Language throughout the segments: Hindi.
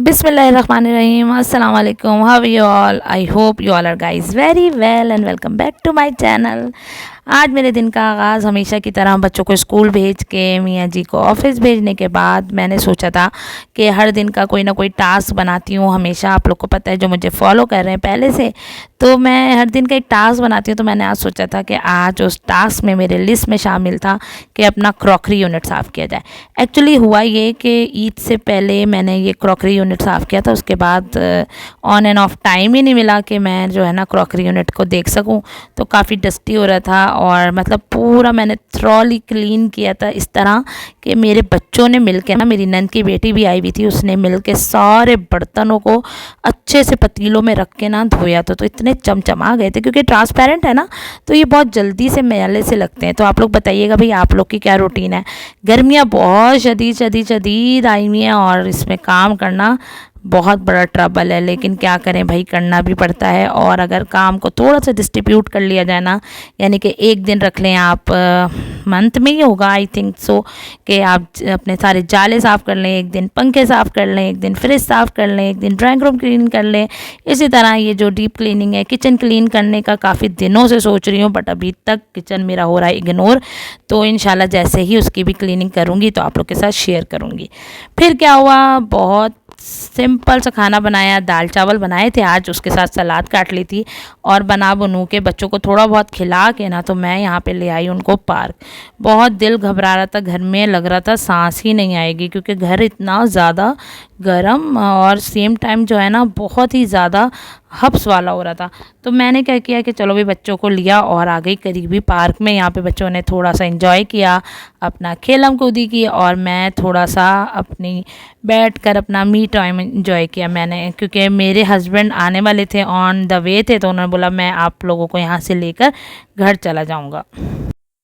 Bismillahirrahmanirrahim. Assalamu alaikum. How are you all? I hope you all are guys very well and welcome back to my channel. आज मेरे दिन का आगाज़ हमेशा की तरह बच्चों को स्कूल भेज के मियाँ जी को ऑफिस भेजने के बाद मैंने सोचा था कि हर दिन का कोई ना कोई टास्क बनाती हूँ। हमेशा आप लोग को पता है जो मुझे फॉलो कर रहे हैं पहले से, तो मैं हर दिन का एक टास्क बनाती हूँ। तो मैंने आज सोचा था कि आज उस टास्क में मेरे लिस्ट में शामिल था कि अपना क्रॉकरी यूनिट साफ़ किया जाए। एक्चुअली हुआ ये कि ईद से पहले मैंने ये क्रॉकरी यूनिट साफ़ किया था, उसके बाद ऑन एंड ऑफ टाइम ही नहीं मिला कि मैं जो है ना क्रॉकरी यूनिट को देख सकूं। तो काफ़ी डस्टी हो रहा था और मतलब पूरा मैंने थ्रॉली क्लीन किया था इस तरह कि मेरे बच्चों ने मिलके ना, मेरी नंद की बेटी भी आई हुई थी, उसने मिलके सारे बर्तनों को अच्छे से पतीलों में रख के ना धोया। तो इतने चमचमा गए थे, क्योंकि ट्रांसपेरेंट है ना तो ये बहुत जल्दी से मैले से लगते हैं। तो आप लोग बताइएगा भाई आप लोग की क्या रूटीन है। गर्मियाँ बहुत शदीद आई हुई हैं और इसमें काम करना बहुत बड़ा ट्रबल है, लेकिन क्या करें भाई, करना भी पड़ता है। और अगर काम को थोड़ा सा डिस्ट्रीब्यूट कर लिया जाए ना, यानी कि एक दिन रख लें आप, मंथ में ही होगा आई थिंक सो, कि आप अपने सारे जाले साफ़ कर लें, एक दिन पंखे साफ़ कर लें, एक दिन फ्रिज साफ़ कर लें, एक दिन ड्राइंग रूम क्लीन कर लें। इसी तरह ये जो डीप क्लीनिंग है, किचन क्लीन करने का काफ़ी दिनों से सोच रही हूँ, बट अभी तक किचन मेरा हो रहा है इग्नोर। तो इंशाल्लाह जैसे ही उसकी भी क्लीनिंग करूँगी तो आप लोग के साथ शेयर करूँगी। फिर क्या हुआ, बहुत सिंपल सा खाना बनाया, दाल चावल बनाए थे आज, उसके साथ सलाद काट ली थी और बना बनू के बच्चों को थोड़ा बहुत खिला के ना, तो मैं यहाँ पे ले आई उनको पार्क। बहुत दिल घबरा रहा था, घर में लग रहा था सांस ही नहीं आएगी, क्योंकि घर इतना ज़्यादा गर्म और सेम टाइम जो है ना बहुत ही ज़्यादा हब्स वाला हो रहा था। तो मैंने क्या किया कि चलो भी बच्चों को लिया और आ गई करीबी पार्क में। यहाँ पे बच्चों ने थोड़ा सा एंजॉय किया, अपना खेलम कूदी की, और मैं थोड़ा सा अपनी बैठकर अपना मी टाइम एंजॉय किया मैंने, क्योंकि मेरे हस्बैंड आने वाले थे, ऑन द वे थे, तो उन्होंने बोला मैं आप लोगों को यहाँ से लेकर घर चला जाऊँगा।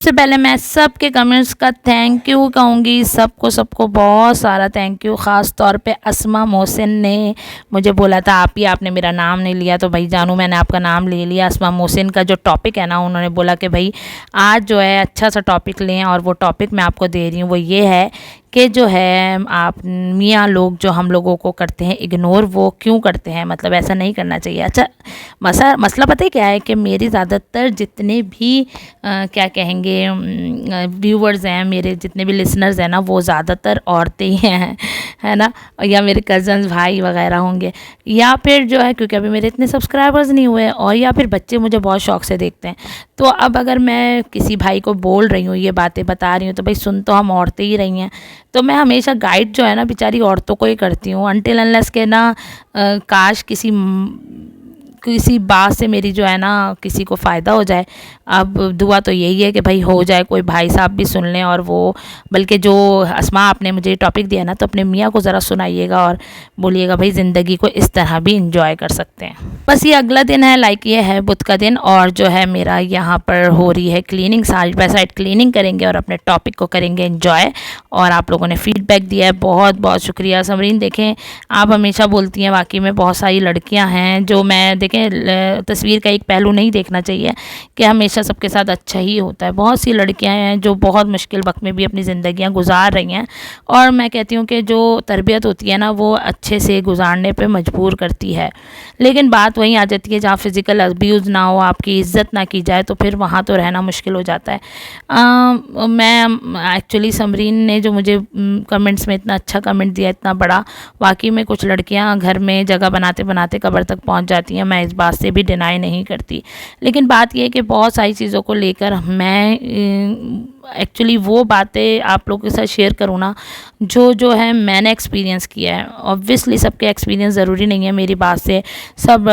सबसे पहले मैं सबके कमेंट्स का थैंक यू कहूँगी, सबको बहुत सारा थैंक यू। ख़ास तौर पे अस्मा मोहसिन ने मुझे बोला था आपने मेरा नाम नहीं लिया, तो भाई जानू मैंने आपका नाम ले लिया। अस्मा मोहसिन का जो टॉपिक है ना, उन्होंने बोला कि भाई आज जो है अच्छा सा टॉपिक लें, और वो टॉपिक मैं आपको दे रही हूँ। वो ये है कि जो है आप मियाँ लोग जो हम लोगों को करते हैं इग्नोर, वो क्यों करते हैं, मतलब ऐसा नहीं करना चाहिए। अच्छा मसला पता है क्या है कि मेरी ज़्यादातर जितने भी क्या कहेंगे व्यूवर्स हैं, मेरे जितने भी लिसनर्स हैं ना, वो ज़्यादातर औरतें ही हैं, है ना, या मेरे कज़न्स भाई वगैरह होंगे, या फिर जो है क्योंकि अभी मेरे इतने सब्सक्राइबर्स नहीं हुए, और या फिर बच्चे मुझे बहुत शौक़ से देखते हैं। तो अब अगर मैं किसी भाई को बोल रही हूँ, ये बातें बता रही हूँ, तो भाई सुन तो हम औरतें ही रही हैं। तो मैं हमेशा गाइड जो है ना बेचारी औरतों को ही करती हूँ, अनटिल अनलेस के ना काश किसी बात से मेरी जो है ना किसी को फ़ायदा हो जाए। अब दुआ तो यही है कि भाई हो जाए, कोई भाई साहब भी सुन लें, और वो बल्कि जो अस्मा आपने मुझे टॉपिक दिया ना, तो अपने मियाँ को ज़रा सुनाइएगा और बोलिएगा भाई ज़िंदगी को इस तरह भी इंजॉय कर सकते हैं। बस ये अगला दिन है, लाइक ये है बुध का दिन, और जो है मेरा यहाँ पर हो रही है cleaning, side by side cleaning करेंगे और अपने टॉपिक को करेंगे इंजॉय। और आप लोगों ने फीडबैक दिया है, बहुत बहुत शुक्रिया। समरीन देखें, आप हमेशा बोलती हैं, वाकई में बहुत सारी लड़कियाँ हैं जो, मैं देखें तस्वीर का एक पहलू नहीं देखना चाहिए कि हमेशा सबके साथ अच्छा ही होता है। बहुत सी लड़कियां हैं जो बहुत मुश्किल वक्त में भी अपनी ज़िंदगियां गुजार रही हैं, और मैं कहती हूँ कि जो तरबियत होती है ना, वो अच्छे से गुजारने पे मजबूर करती है। लेकिन बात वहीं आ जाती है जहाँ फिज़िकल अब्यूज़ ना हो, आपकी इज़्ज़त ना की जाए, तो फिर वहाँ तो रहना मुश्किल हो जाता है। मैं एक्चुअली समरीन ने जो मुझे कमेंट्स में इतना अच्छा कमेंट दिया, इतना बड़ा, वाकई में कुछ लड़कियाँ घर में जगह बनाते बनाते कब्र तक पहुँच जाती हैं, मैं इस बात से भी डिनाई नहीं करती। लेकिन बात यह है कि बहुत सारी चीज़ों को लेकर मैं एक्चुअली वो बातें आप लोगों के साथ शेयर करूँ ना जो है मैंने एक्सपीरियंस किया है। ऑब्वियसली सबके एक्सपीरियंस ज़रूरी नहीं है मेरी बात से सब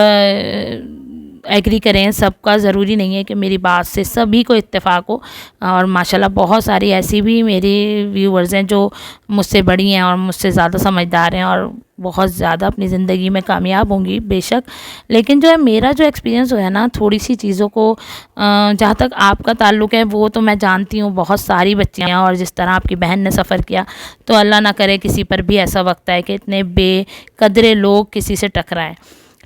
एग्री करें, सबका ज़रूरी नहीं है कि मेरी बात से सभी को इत्तेफाक हो। और माशाल्लाह बहुत सारी ऐसी भी मेरी व्यूवर्स हैं जो मुझसे बड़ी हैं और मुझसे ज़्यादा समझदार हैं और बहुत ज़्यादा अपनी ज़िंदगी में कामयाब होंगी बेशक। लेकिन जो है मेरा जो एक्सपीरियंस है ना, थोड़ी सी चीज़ों को जहाँ तक आपका ताल्लुक़ है वो तो मैं जानती हूँ, बहुत सारी बच्चियाँ, और जिस तरह आपकी बहन ने सफ़र किया, तो अल्लाह ना करे किसी पर भी ऐसा वक्त आए कि इतने बेकदरे लोग किसी से टकराएं।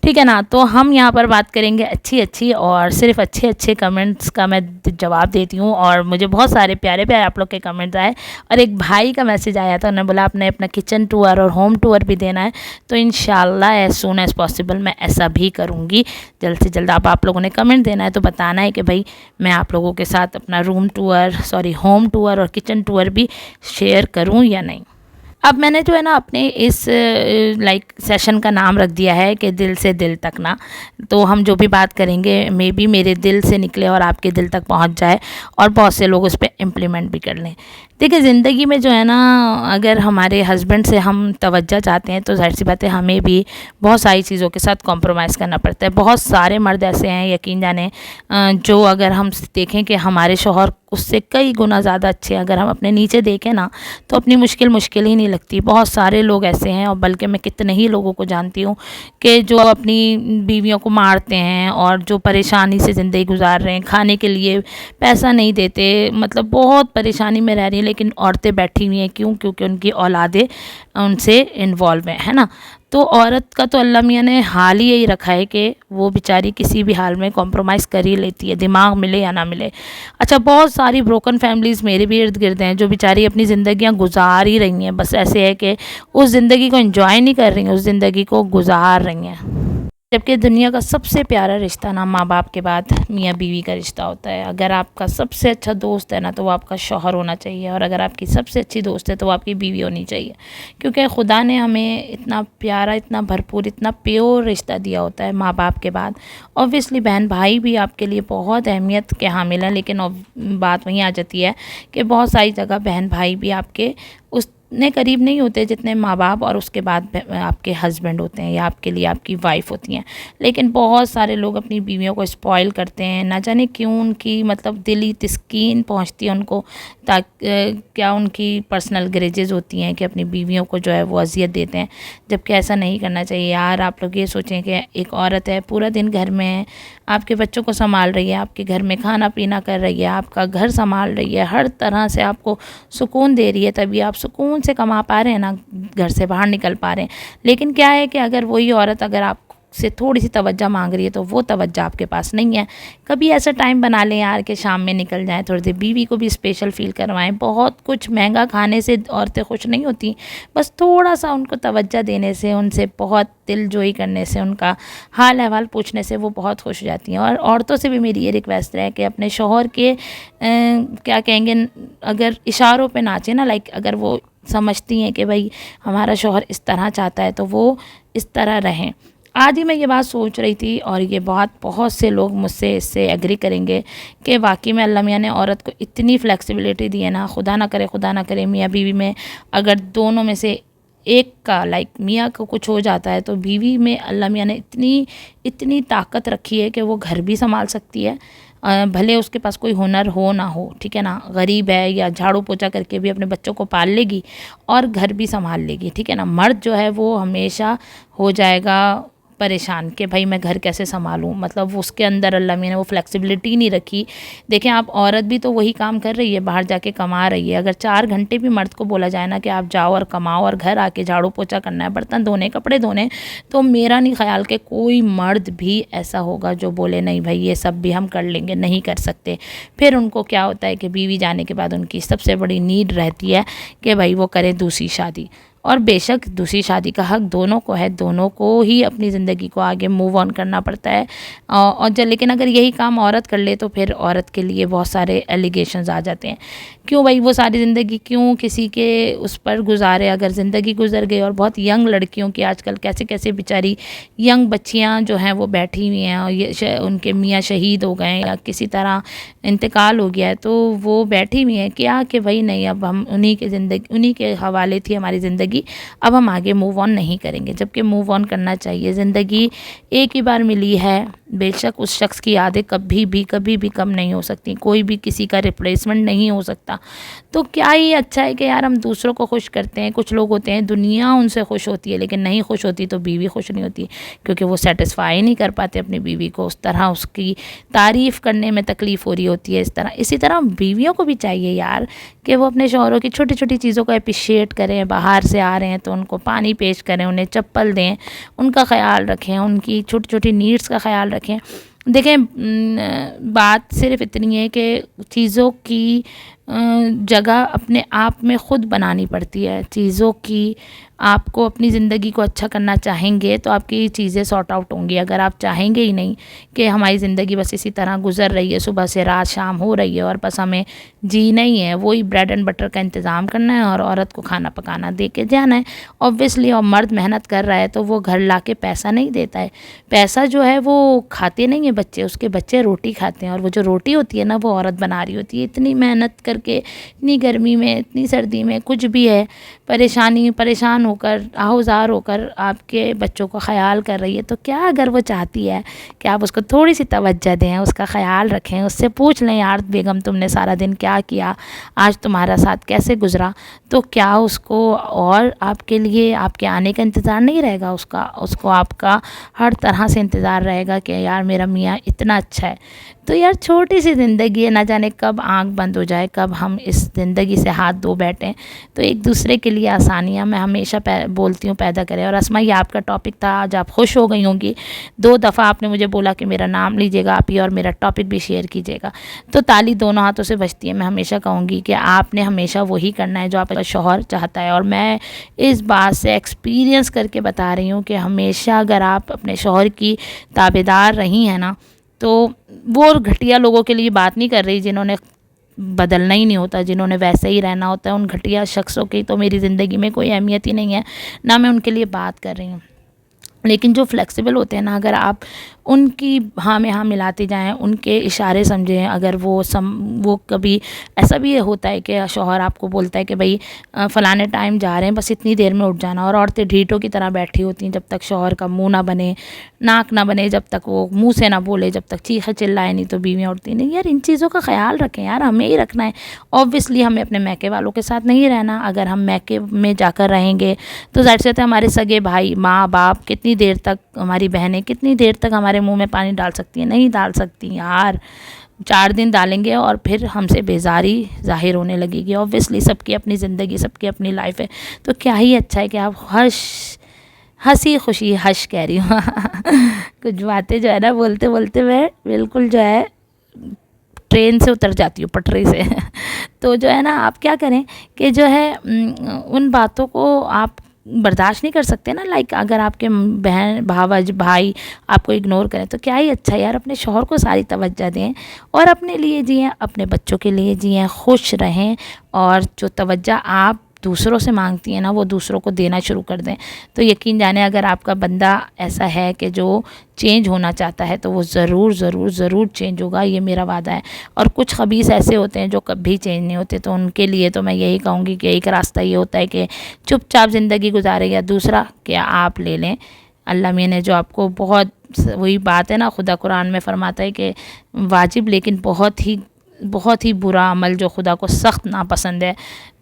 ठीक है ना। तो हम यहाँ पर बात करेंगे अच्छी अच्छी, और सिर्फ अच्छे अच्छे कमेंट्स का मैं जवाब देती हूँ। और मुझे बहुत सारे प्यारे प्यारे आप लोग के कमेंट्स आए, और एक भाई का मैसेज आया था, उन्होंने बोला आपने अपना किचन टूर और होम टूर भी देना है, तो इंशाल्लाह एज सून एज़ पॉसिबल मैं ऐसा भी करूँगी, जल्द से जल्द। आप लोगों ने कमेंट देना है तो बताना है कि भाई मैं आप लोगों के साथ अपना होम टूर और किचन टूर भी शेयर करूँ या नहीं। अब मैंने जो है ना अपने इस सेशन का नाम रख दिया है कि दिल से दिल तक ना। तो हम जो भी बात करेंगे मे बी मेरे दिल से निकले और आपके दिल तक पहुंच जाए, और बहुत से लोग उस पर इम्प्लीमेंट भी कर लें। देखिए ज़िंदगी में जो है ना, अगर हमारे हस्बैंड से हम तवज्जो चाहते हैं तो जाहिर सी बात है हमें भी बहुत सारी चीज़ों के साथ कॉम्प्रोमाइज़ करना पड़ता है। बहुत सारे मर्द ऐसे हैं, यकीन जाने, जो अगर हम देखें कि हमारे शौहर उससे कई गुना ज़्यादा अच्छे हैं, अगर हम अपने नीचे देखें ना तो अपनी मुश्किल ही नहीं लगती। बहुत सारे लोग ऐसे हैं, और बल्कि मैं कितने ही लोगों को जानती हूँ कि जो अपनी बीवियों को मारते हैं और जो परेशानी से ज़िंदगी गुजार रहे हैं, खाने के लिए पैसा नहीं देते, मतलब बहुत परेशानी में रह रही हैं, लेकिन औरतें बैठी हुई हैं। क्यों? क्योंकि उनकी औलादें उनसे इन्वॉल्व हैं, है ना। तो औरत का तो अल्लाह मियाँ ने हाल ही यही रखा है कि वो बेचारी किसी भी हाल में कॉम्प्रोमाइज़ कर ही लेती है, दिमाग मिले या ना मिले। अच्छा, बहुत सारी ब्रोकन फैमिलीज़ मेरे भी इर्द गिर्द हैं जो बेचारी अपनी ज़िंदगियाँ गुजार ही रही हैं, बस ऐसे है कि उस ज़िंदगी को एंजॉय नहीं कर रही हैं, उस ज़िंदगी को गुजार रही हैं। जबकि दुनिया का सबसे प्यारा रिश्ता ना माँ बाप के बाद मियाँ बीवी का रिश्ता होता है। अगर आपका सबसे अच्छा दोस्त है ना तो वो आपका शौहर होना चाहिए, और अगर आपकी सबसे अच्छी दोस्त है तो वो आपकी बीवी होनी चाहिए। क्योंकि खुदा ने हमें इतना प्यारा, इतना भरपूर, इतना प्योर रिश्ता दिया होता है माँ बाप के बाद। ऑब्वियसली बहन भाई भी आपके लिए बहुत अहमियत के हामिल हैं, लेकिन बात वहीं आ जाती है कि बहुत सारी जगह बहन भाई भी आपके उतने करीब नहीं होते जितने माँ बाप और उसके बाद आपके हस्बैंड होते हैं या आपके लिए आपकी वाइफ होती हैं। लेकिन बहुत सारे लोग अपनी बीवियों को स्पॉइल करते हैं, ना जाने क्यों उनकी मतलब दिली तिस्कीन पहुंचती है उनको, ताकि क्या उनकी पर्सनल ग्रेजेस होती हैं कि अपनी बीवियों को जो है वो अजियत देते हैं, जबकि ऐसा नहीं करना चाहिए यार। आप लोग ये सोचें कि एक औरत है, पूरा दिन घर में है, आपके बच्चों को संभाल रही है, आपके घर में खाना पीना कर रही है, आपका घर संभाल रही है, हर तरह से आपको सुकून दे रही है, तभी आप सुकून से कमा पा रहे हैं ना, घर से बाहर निकल पा रहे हैं। लेकिन क्या है कि अगर वही औरत अगर आप से थोड़ी सी तवज्जो मांग रही है तो वो तवज्जो आपके पास नहीं है। कभी ऐसा टाइम बना लें यार कि शाम में निकल जाएं, थोड़ी देर बीवी को भी स्पेशल फील करवाएं। बहुत कुछ महंगा खाने से औरतें खुश नहीं होती, बस थोड़ा सा उनको तवज्जो देने से, उनसे बहुत दिलजोई करने से, उनका हाल अहवाल पूछने से वो बहुत खुश हो जाती हैं। और औरतों से भी मेरी ये रिक्वेस्ट है कि अपने शौहर के क्या कहेंगे, अगर इशारों पे नाचें ना, लाइक अगर वो समझती हैं कि भाई हमारा शौहर इस तरह चाहता है तो वो इस तरह रहें। आज ही मैं ये बात सोच रही थी, और ये बात बहुत से लोग मुझसे इससे एग्री करेंगे कि वाकई में अल्लाह मियाँ ने औरत को इतनी फ्लेक्सिबिलिटी दी है ना। खुदा ना करे मियाँ बीवी में अगर दोनों में से एक का, लाइक मियाँ को कुछ हो जाता है तो बीवी में अल्लाह मियाँ ने इतनी ताकत रखी है कि वो घर भी संभाल सकती है, भले उसके पास कोई हुनर हो ना हो, ठीक है ना, गरीब है या झाड़ू पोछा करके भी अपने बच्चों को पाल लेगी और घर भी संभाल लेगी, ठीक है ना। मर्द जो है वो हमेशा हो जाएगा परेशान कि भाई मैं घर कैसे संभालूं, मतलब उसके अंदर अल्लाह मियाँ ने वो फ्लेक्सिबिलिटी नहीं रखी। देखें आप, औरत भी तो वही काम कर रही है, बाहर जाके कमा रही है। अगर 4 घंटे भी मर्द को बोला जाए ना कि आप जाओ और कमाओ और घर आके झाड़ू पोछा करना है, बर्तन धोने, कपड़े धोने, तो मेरा नहीं ख्याल कि कोई मर्द भी ऐसा होगा जो बोले नहीं भाई ये सब भी हम कर लेंगे, नहीं कर सकते। फिर उनको क्या होता है कि बीवी जाने के बाद उनकी सबसे बड़ी नीड रहती है कि भाई वो करें दूसरी शादी। और बेशक दूसरी शादी का हक दोनों को है, दोनों को ही अपनी ज़िंदगी को आगे मूव ऑन करना पड़ता है। लेकिन अगर यही काम औरत कर ले तो फिर औरत के लिए बहुत सारे एलिगेशंस आ जाते हैं। क्यों भाई वो सारी ज़िंदगी क्यों किसी के उस पर गुजारे, अगर ज़िंदगी गुजर गई। और बहुत यंग लड़कियों की आजकल कैसे कैसे बेचारी यंग बच्चियाँ जो हैं वो बैठी हुई हैं, और ये उनके मियाँ शहीद हो गए या किसी तरह इंतकाल हो गया है, तो वो बैठी हुई हैं क्या कि भाई नहीं, अब हम उन्हीं के हवाले थी हमारी ज़िंदगी, अब हम आगे मूव ऑन नहीं करेंगे। जबकि मूव ऑन करना चाहिए, ज़िंदगी एक ही बार मिली है। बेशक उस शख्स की यादें कभी भी कम नहीं हो सकती, कोई भी किसी का रिप्लेसमेंट नहीं हो सकता। तो क्या ही अच्छा है कि यार हम दूसरों को खुश करते हैं। कुछ लोग होते हैं दुनिया उनसे खुश होती है, लेकिन नहीं खुश होती तो बीवी खुश नहीं होती, क्योंकि वो सेटिस्फाई नहीं कर पाते अपनी बीवी को। उस तरह उसकी तारीफ़ करने में तकलीफ़ हो रही होती है। इसी तरह बीवियों को भी चाहिए यार कि वो अपने शौहरों की छोटी छोटी चीज़ों को अप्रिशिएट करें, बाहर से से आ रहे हैं तो उनको पानी पेश करें, उन्हें चप्पल दें, उनका ख़्याल रखें, उनकी छोटी छोटी नीड्स का ख़्याल रखें। देखें, बात सिर्फ इतनी है कि चीज़ों की जगह अपने आप में ख़ुद बनानी पड़ती है। चीज़ों की आपको अपनी ज़िंदगी को अच्छा करना चाहेंगे तो आपकी चीज़ें सॉर्ट आउट होंगी। अगर आप चाहेंगे ही नहीं कि हमारी ज़िंदगी बस इसी तरह गुज़र रही है, सुबह से रात शाम हो रही है और बस हमें जीना ही है, वही ब्रेड एंड बटर का इंतज़ाम करना है और औरत को खाना पकाना दे के जाना है ऑब्वियसली। और मर्द मेहनत कर रहा है तो वो घर ला के पैसा नहीं देता है। पैसा जो है वो खाते नहीं है बच्चे, उसके बच्चे रोटी खाते हैं और वो जो रोटी होती है ना वो औरत बना रही होती है। इतनी मेहनत करके, इतनी गर्मी में, इतनी सर्दी में, कुछ भी है, परेशान होकर, आहुज़ार होकर आपके बच्चों का ख़्याल कर रही है। तो क्या अगर वो चाहती है कि आप उसको थोड़ी सी तवज्जो दें, उसका ख़्याल रखें, उससे पूछ लें, यार बेगम तुमने सारा दिन क्या किया, आज तुम्हारा साथ कैसे गुज़रा, तो क्या उसको और आपके लिए आपके आने का इंतज़ार नहीं रहेगा? उसको आपका हर तरह से इंतज़ार रहेगा कि यार मेरा मियाँ इतना अच्छा है। तो यार छोटी सी ज़िंदगी है, ना जाने कब आँख बंद हो जाए, कब हम इस ज़िंदगी से हाथ धो बैठें। तो एक दूसरे के लिए आसानियाँ मैं हमेशा बोलती हूँ पैदा करें। और अस्मा, ये आपका टॉपिक था, आज आप खुश हो गई होंगी। 2 दफ़ा आपने मुझे बोला कि मेरा नाम लीजिएगा आप ही और मेरा टॉपिक भी शेयर कीजिएगा, तो ताली दोनों हाथों से बजती है। मैं हमेशा कहूँगी कि आपने हमेशा वही करना है जो आपका शौहर चाहता है। और मैं इस बात से एक्सपीरियंस करके बता रही हूँ कि हमेशा अगर आप अपने शौहर की ताबेदार रही हैं ना, तो वो घटिया लोगों के लिए बात नहीं कर रही जिन्होंने बदलना ही नहीं होता, जिन्होंने वैसे ही रहना होता है। उन घटिया शख्सों की तो मेरी ज़िंदगी में कोई अहमियत ही नहीं है, ना मैं उनके लिए बात कर रही हूँ। लेकिन जो फ्लेक्सिबल होते हैं ना, अगर आप उनकी हाँ में हाँ मिलाते जाएं, उनके इशारे समझें, अगर वो कभी ऐसा भी होता है कि शौहर आपको बोलता है कि भाई फ़लाने टाइम जा रहे हैं, बस इतनी देर में उठ जाना, और औरतें ढीठों की तरह बैठी होती हैं जब तक शौहर का मुंह ना बने, नाक ना बने, जब तक वो मुंह से ना बोले, जब तक चीखे चिल्लाए नहीं तो बीवियाँ उठती नहीं। यार इन चीज़ों का ख्याल रखें, यार हमें ही रखना है। ऑब्वियसली हमें अपने मैके वालों के साथ नहीं रहना। अगर हम मैके में जाकर रहेंगे तो ज़ाहिर सी बात है हमारे सगे भाई, माँ बाप, कितनी देर तक, हमारी बहनें कितनी देर तक हमारे मुंह में पानी डाल सकती हैं? नहीं डाल सकती यार। 4 दिन डालेंगे और फिर हमसे बेजारी ज़ाहिर होने लगेगी। ऑब्वियसली सबकी अपनी ज़िंदगी, सबकी अपनी लाइफ है, तो क्या ही अच्छा है कि आप हंसी खुशी कह रही हूँ कुछ बातें जो है ना बोलते बोलते मैं बिल्कुल जो है ट्रेन से उतर जाती हूँ, पटरी से तो जो है ना, आप क्या करें कि जो है उन बातों को आप बर्दाश्त नहीं कर सकते ना। लाइक अगर आपके बहन भाई आपको इग्नोर करें तो क्या ही अच्छा है यार। अपने शौहर को सारी तवज्जो दें और अपने लिए जिएं, अपने बच्चों के लिए जिएं, खुश रहें, और जो तवज्जो आप दूसरों से मांगती हैं ना वो दूसरों को देना शुरू कर दें। तो यकीन जाने, अगर आपका बंदा ऐसा है कि जो चेंज होना चाहता है तो वो ज़रूर चेंज होगा, ये मेरा वादा है। और कुछ खबीस ऐसे होते हैं जो कभी चेंज नहीं होते, तो उनके लिए तो मैं यही कहूँगी कि एक रास्ता ये होता है कि चुपचाप ज़िंदगी गुजारे, या दूसरा कि आप ले लें अल्लाह मियाँ ने जो आपको बहुत, वही बात है ना, खुदा कुरान में फरमाता है कि वाजिब लेकिन बहुत ही बुरा अमल जो खुदा को सख्त नापसंद है।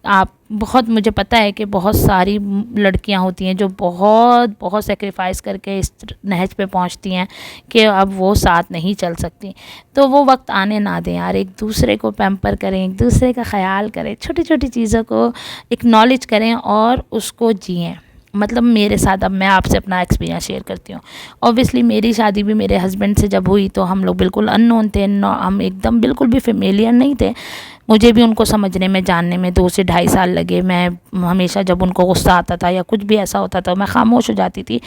आप बहुत, मुझे पता है कि बहुत सारी लड़कियां होती हैं जो बहुत सेक्रीफाइस करके इस नहज पे पहुंचती हैं कि अब वो साथ नहीं चल सकती। तो वो वक्त आने ना दें यार, एक दूसरे को पैम्पर करें, एक दूसरे का ख्याल करें, छोटी छोटी चीज़ों को एक्नॉलेज करें और उसको जिएं। मतलब मेरे साथ, अब मैं आपसे अपना एक्सपीरियंस शेयर करती हूँ। ऑब्वियसली मेरी शादी भी मेरे हस्बैंड से जब हुई तो हम लोग बिल्कुल अननोन थे, हम एकदम बिल्कुल भी फेमिलियर नहीं थे। मुझे भी उनको समझने में, जानने में 2 से ढाई साल लगे। मैं हमेशा जब उनको गुस्सा आता था या कुछ भी ऐसा होता था मैं खामोश हो जाती थी,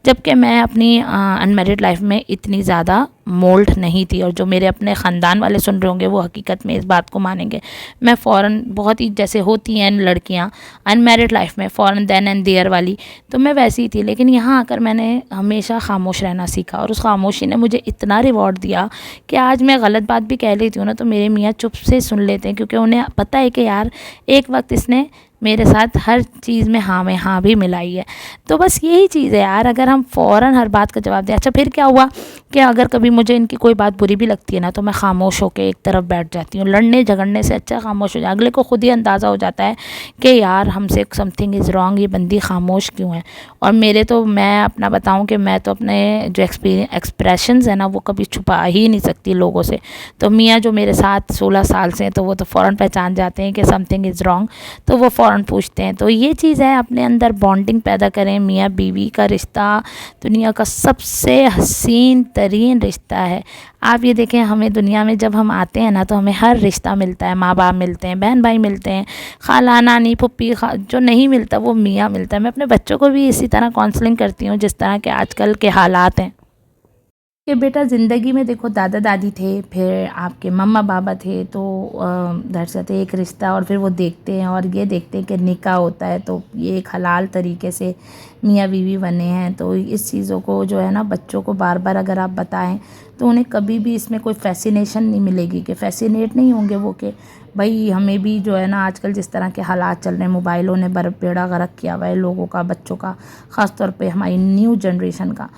जबकि मैं अपनी अनमैरिड लाइफ में इतनी ज़्यादा मोल्ड नहीं थी। और जो मेरे अपने ख़ानदान वाले सुन रहे होंगे वो हकीकत में इस बात को मानेंगे। मैं फ़ौरन, बहुत ही जैसे होती हैं लड़कियां अनमैरिड लाइफ में, फ़ौरन देन एंड देयर वाली, तो मैं वैसी ही थी। लेकिन यहाँ आकर मैंने हमेशा खामोश रहना सीखा और उस खामोशी ने मुझे इतना रिवॉर्ड दिया कि आज मैं गलत बात भी कह लेती हूँ ना तो मेरे मियाँ चुप से सुन लेते हैं, क्योंकि उन्हें पता है कि यार एक वक्त इसने मेरे साथ हर चीज़ में हाँ भी मिलाई है। तो बस यही चीज़ है यार, अगर हम फ़ौरन हर बात का जवाब दें। अच्छा फिर क्या हुआ कि अगर कभी मुझे इनकी कोई बात बुरी भी लगती है ना तो मैं खामोश होकर एक तरफ बैठ जाती हूँ। लड़ने झगड़ने से अच्छा खामोश हो जाए। अगले को खुद ही अंदाज़ा हो जाता है कि यार हमसे समथिंग इज़ रॉन्ग, ये बंदी खामोश क्यों है। और मेरे तो, मैं अपना बताऊँ कि मैं तो अपने जो एक्सप्रेशंस है ना वो कभी छुपा ही नहीं सकती लोगों से। तो मियाँ जो मेरे साथ 16 साल से हैं तो वो तो फ़ौरन पहचान जाते हैं कि समथिंग इज़ रॉन्ग, तो वो फ़ौरन पूछते हैं। तो ये चीज़ है, अपने अंदर बॉन्डिंग पैदा करें। मियाँ बीवी का रिश्ता दुनिया का सबसे हसीन तरीन रिश्ता है। आप ये देखें, हमें दुनिया में जब हम आते हैं ना, तो हमें हर रिश्ता मिलता है। माँ बाप मिलते हैं, बहन भाई मिलते हैं, खाला नानी फुप्पी जो नहीं मिलता वो मियाँ मिलता है। मैं अपने बच्चों को भी इसी तरह काउंसलिंग करती हूँ जिस तरह के आजकल के हालात हैं कि बेटा ज़िंदगी में देखो, दादा दादी थे, फिर आपके मम्मा पापा थे, तो दरअसल एक रिश्ता, और फिर वो देखते हैं और ये देखते हैं कि निकाह होता है, तो ये एक हलाल तरीके से मियाँ बीवी बने हैं। तो इस चीज़ों को जो है ना, बच्चों को बार बार अगर आप बताएं तो उन्हें कभी भी इसमें कोई फैसिनेशन नहीं मिलेगी, कि फैसिनेट नहीं होंगे वो कि भाई हमें भी जो है ना, आजकल जिस तरह के हालात चल रहे हैं, मोबाइलों ने बेड़ा गर्क किया हुआ है लोगों का, बच्चों का, ख़ास तौर पे हमारी न्यू जनरेशन का।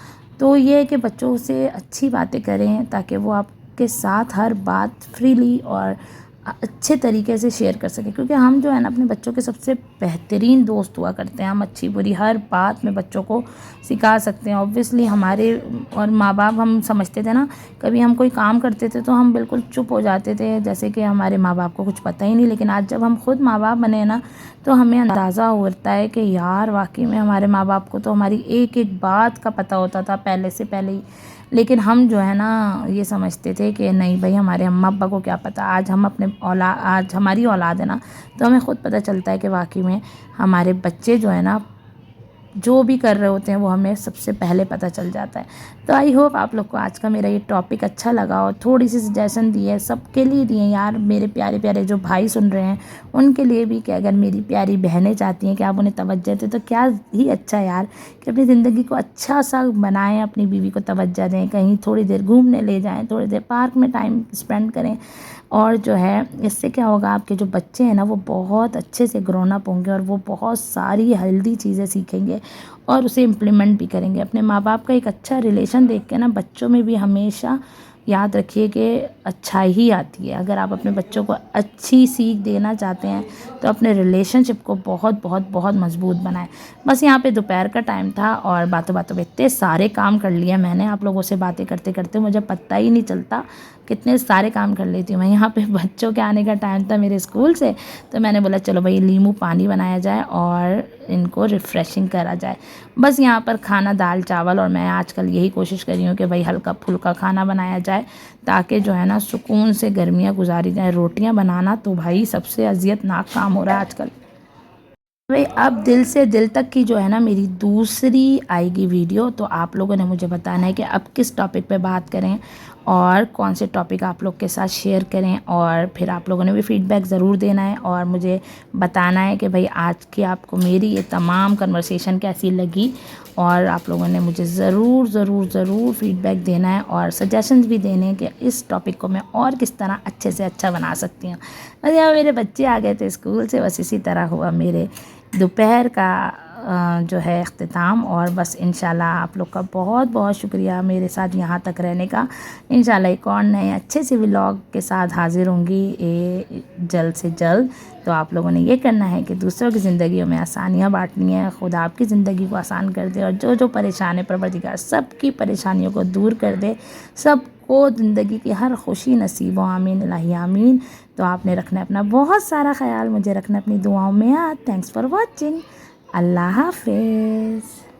तो ये है कि बच्चों से अच्छी बातें करें ताकि वो आपके साथ हर बात फ्रीली और अच्छे तरीके से शेयर कर सकें, क्योंकि हम जो है ना, अपने बच्चों के सबसे बेहतरीन दोस्त हुआ करते हैं। हम अच्छी बुरी हर बात में बच्चों को सिखा सकते हैं। ऑब्वियसली हमारे और माँ बाप, हम समझते थे ना, कभी हम कोई काम करते थे तो हम बिल्कुल चुप हो जाते थे, जैसे कि हमारे माँ बाप को कुछ पता ही नहीं। लेकिन आज जब हम खुद माँ बाप बने ना, तो हमें अंदाज़ा होता है कि यार वाकई में हमारे माँ बाप को तो हमारी एक एक बात का पता होता था पहले से पहले ही। लेकिन हम जो है ना, ये समझते थे कि नहीं भाई, हमारे अम्मा अब्बा को क्या पता। आज हमारी औलाद है ना, तो हमें ख़ुद पता चलता है कि वाकई में हमारे बच्चे जो है ना, जो भी कर रहे होते हैं वो हमें सबसे पहले पता चल जाता है। तो आई होप आप लोग को आज का मेरा ये टॉपिक अच्छा लगा, और थोड़ी सी सजेशन दी है, सबके लिए दिए यार, मेरे प्यारे प्यारे जो भाई सुन रहे हैं उनके लिए भी, कि अगर मेरी प्यारी बहनें चाहती हैं कि आप उन्हें तवज्जो दें, तो क्या ही अच्छा यार कि अपनी ज़िंदगी को अच्छा सा बनाएं, अपनी बीवी को तवज्जो दें, कहीं थोड़ी देर घूमने ले जाएं, थोड़ी देर पार्क में टाइम स्पेंड करें। और जो है, इससे क्या होगा, आपके जो बच्चे हैं ना, वो बहुत अच्छे से ग्रोन अप होंगे, और वो बहुत सारी हेल्दी चीज़ें सीखेंगे और उसे इम्प्लीमेंट भी करेंगे। अपने माँ बाप का एक अच्छा रिलेशन देख के ना, बच्चों में भी हमेशा याद रखिए कि अच्छाई ही आती है। अगर आप अपने बच्चों को अच्छी सीख देना चाहते हैं तो अपने रिलेशनशिप को बहुत बहुत बहुत मजबूत बनाएं। बस यहाँ पे दोपहर का टाइम था और बातों बातों में इतने सारे काम कर लिया मैंने। आप लोगों से बातें करते करते मुझे पता ही नहीं चलता कितने सारे काम कर लेती हूँ मैं। यहाँ पे बच्चों के आने का टाइम था मेरे स्कूल से, तो मैंने बोला चलो भाई नींबू पानी बनाया जाए और इनको रिफ़्रेशिंग करा जाए। बस यहाँ पर खाना दाल चावल, और मैं आजकल यही कोशिश कर रही हूँ कि भाई हल्का फुल्का खाना बनाया जाए, ताकि जो है ना, सुकून से गर्मियाँ गुजारी जाए। रोटियाँ बनाना तो भाई सबसे अज़ियतनाक काम हो रहा है आजकल। भाई अब दिल से दिल तक की जो है ना, मेरी दूसरी आएगी वीडियो, तो आप लोगों ने मुझे बताना है कि अब किस टॉपिक पे बात करें और कौन से टॉपिक आप लोग के साथ शेयर करें। और फिर आप लोगों ने भी फीडबैक ज़रूर देना है और मुझे बताना है कि भाई आज की आपको मेरी ये तमाम कन्वर्सेशन कैसी लगी। और आप लोगों ने मुझे ज़रूर ज़रूर ज़रूर फीडबैक देना है और सजेशंस भी देने हैं कि इस टॉपिक को मैं और किस तरह अच्छे से अच्छा बना सकती हूँ। बस यहाँ मेरे बच्चे आ गए थे स्कूल से, बस इसी तरह हुआ मेरे दोपहर का जो है इख्तिताम। और बस इंशाल्लाह आप लोग का बहुत बहुत शुक्रिया मेरे साथ यहाँ तक रहने का। इंशाल्लाह एक और नए अच्छे से व्लॉग के साथ हाज़िर होंगी जल्द से जल्द। तो आप लोगों ने ये करना है कि दूसरों की ज़िंदगियों में आसानियाँ बांटनी है। खुदा आपकी ज़िंदगी को आसान कर दे, और जो जो परेशान है परवरदिगार सबकी परेशानियों को दूर कर दे, सबको ज़िंदगी की हर खुशी नसीब हो। आमीन इलाही आमीन। तो आपने रखना है अपना बहुत सारा ख्याल, मुझे रखना अपनी दुआओं में याद। Thanks for watching. अल्लाह हाफिज़।